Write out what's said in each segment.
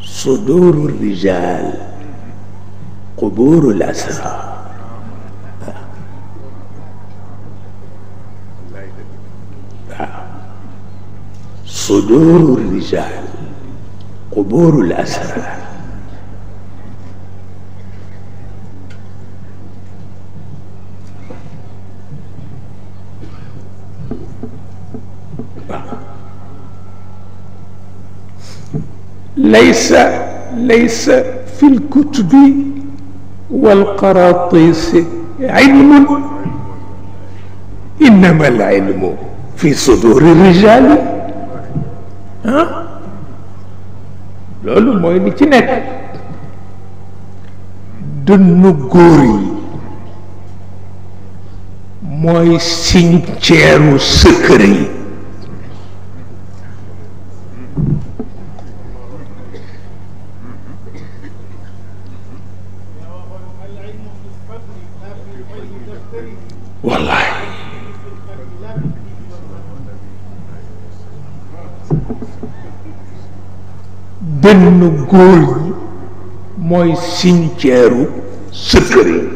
صدور الرجال قبور الأسرى. صدور الرجال قبور الأسرى. ليس في الكتب والقراطيس علم، إنما العلم في صدور الرجال. loolu mooy li ci nekk. dënnu góor yi mooy cimetière secret yi. wallaay dënnu góor yi mooy cimetière secret.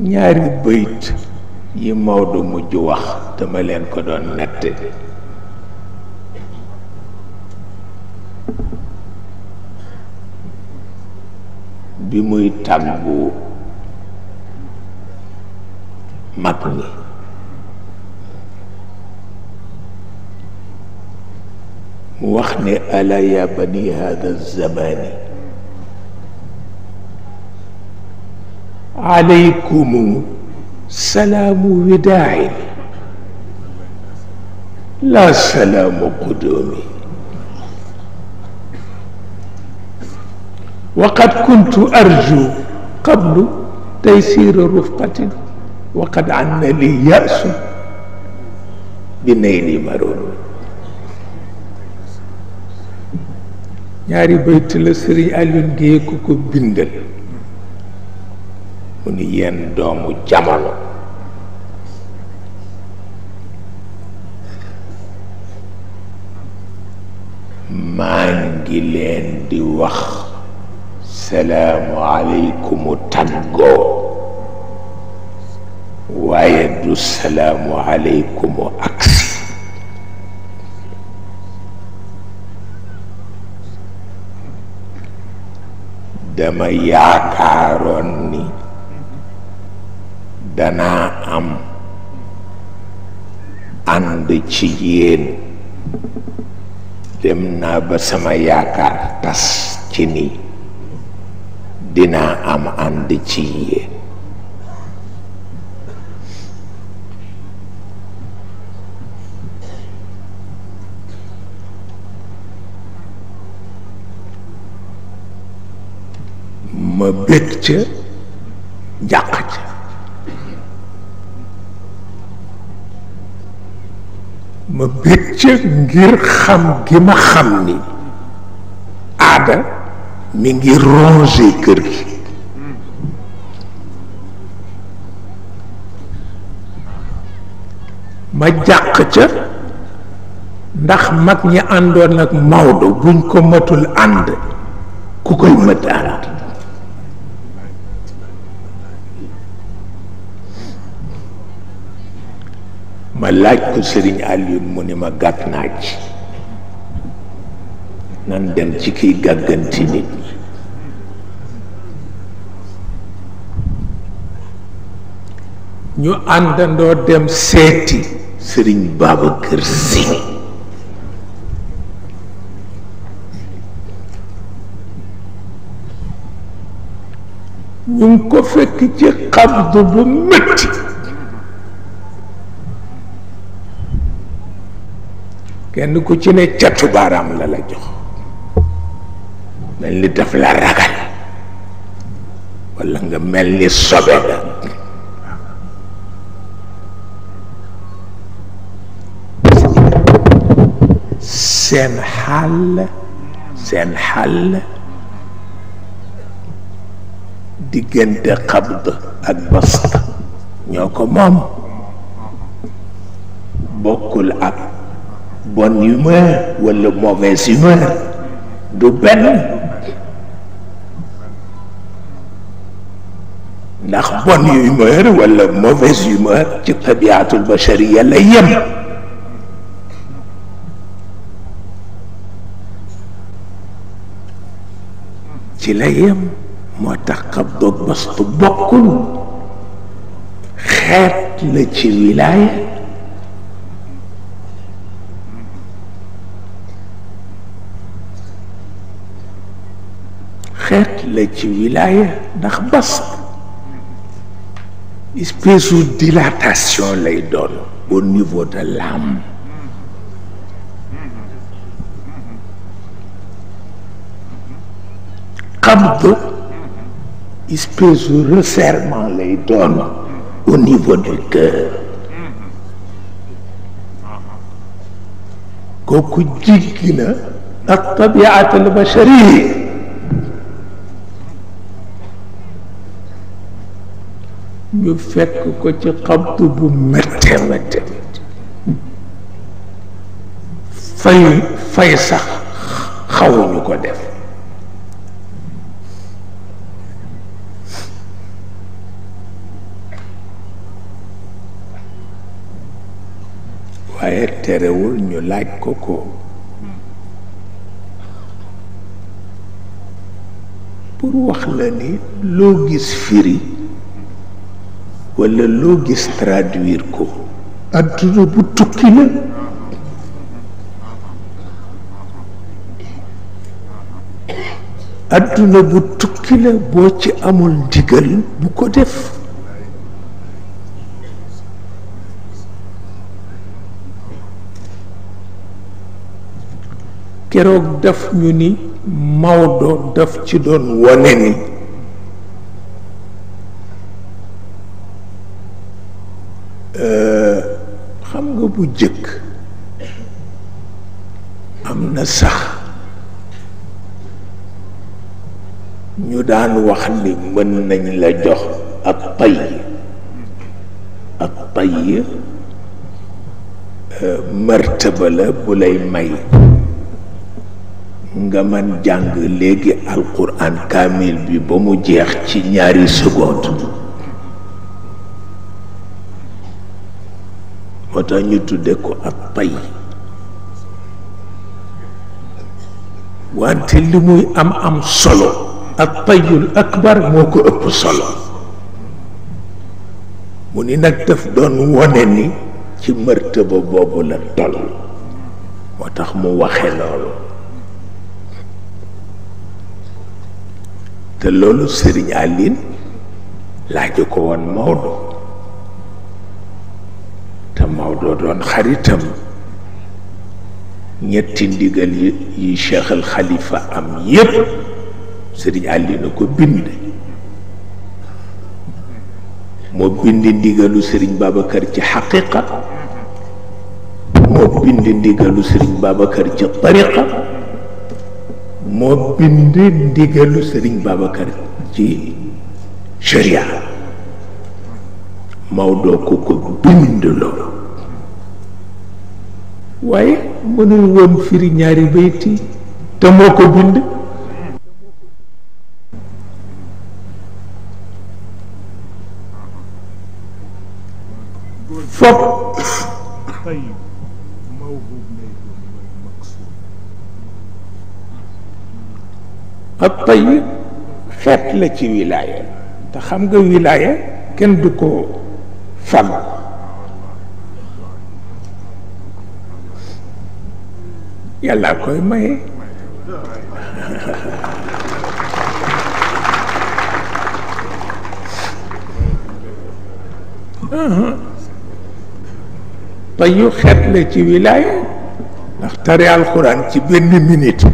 ñaari bayt yi Maodo mujj wax dama leen ko doon nett. bi muy tàggu mag ñi mu wax ne ala ya bani hada zamani عليكم سلام وداع لا سلام قدوم، وقد كنت أرجو قبل تيسير رفقة وقد عن لي يأس بنيل مرون. ñaari bayt la Sëriñ Alioune Guèye ku ko bindal mu ni yéen doomu jamono maa ngi leen di wax salaamu aleykumu tàggoo waaye du salaamu aleykumu aksi. dama yaakaaroon ni danaa am ànd ci yéen, dem naa ba sama yaakaar tas ci ni dinaa am ànd ci yéen. ma bég ca jàq ca. ma bég ca ngir xam gi ma xam ni aada mi ngi rongé kër gi. ma jàq ca ndax mag ñi àndoon ak Maodo buñ ko matul ànd ku koy mët ànd. ma laaj ko Sëriñ Alioune mu ni ma gàtt naa ci nan dem ci kiy gàgganti nit ñi. ñu àndandoo dem seeti Sëriñ Babacar Sy. ñu ngi ko fekk ci xabdu bu métti. kenn ku ci ne catu baaraam la la jox mel ni daf la ragal walla nga mel ni sobe la. seen xàll diggante xabd ak bast ñoo ko moom bokkul ak bonne humeur wala mauvaise humeur du benn ndax bonne humeur wala mauvaise humeur ci tabiatul bashariya la yem ci la yem moo tax xabdoog bastu bokkul xeet la ci wilaaya xeet la ci wilaaya ndax bast espèce de dilatation lay doon au niveau de l'âme xabd espèce de resserrement lay doon au niveau du cœur kooku jiggi na ak tabiat al bashariya ñu fekk ko ci xabd bu métte métte fay sax xawuñu ko def waaye terewul ñu laaj ko pour wax la ni loo gis firi wala loo gis traduire ko adduna bu tukki la adduna bu tukki la boo ci amul ndigal bu ko def keroog daf ñu ni Maodo daf ci doon wone ni xam nga bu jëkk am na sax ñu daan wax ni mën nañ la jox ak pay martaba la bu lay may nga man jàng léegi alquran kaamil bi ba mu jeex ci ñaari seconde moo tax ñu tudde ko ak pay wante li muy am solo ak payul akbar moo ko ëpp solo mu ni nag daf doon wone ni ci martaba boobu la toll moo tax mu waxe loolu te loolu Sëriñ Aline laaju ko woon Maodo te Maodo doon xaritam ñetti ndigal yi Cheikh al Khalifa am yépp Sëriñ Aline ko bind moo bind ndigalu Sëriñ Babacar ci xaqiqa moo bind ndigalu Sëriñ Babacar ci tariqa moo bind ndigalu Sëriñ Babacar ci sharia Maodo ko bind loolu waaye mënul woon firi ñaari bayti te moo ko bind foog ak pay xeet la ci wilaaya te xam nga wilaaya kenn du ko fam yàlla koy maye payu xeet la ci wilaaya ndax tari alxuraan ci benn minute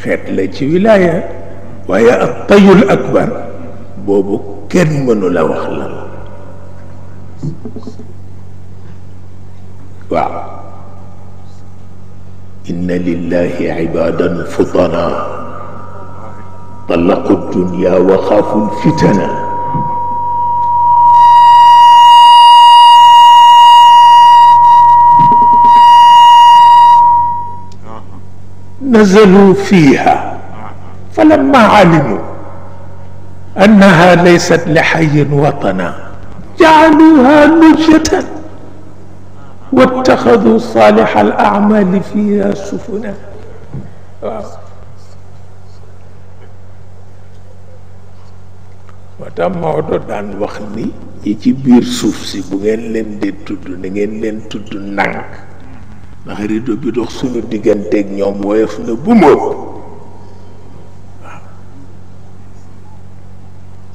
xeet la ci wilaaya waaye ak payul akbar boobu kenn mënu la wax la waaw إن لله عبادا فطنا طلقوا الدنيا وخافوا الفتنا نزلوا فيها فلما علموا أنها ليست لحي وطنا جعلوها لجة واتخذوا صالح الأعمال فيها سفنا. وتم Maodo daan wax ni yi ci biir suuf si bu ngeen leen di tudd na ngeen leen tudd ndànk ndax rido bi dox suñu digganteeg ñoom woyof na bu mu ëpp. waaw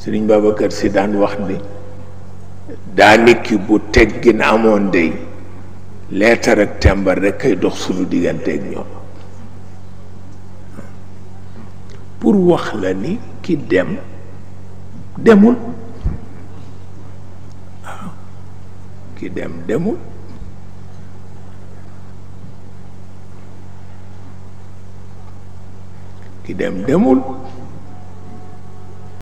Sëriñ Babacar Si daan wax ni daaniki bu teggin amoon dey leetar ak tembar rek kay dox suñu digganteeg ñoom pour wax la ni ki dem demul. waaw ki dem demul. ki dem demul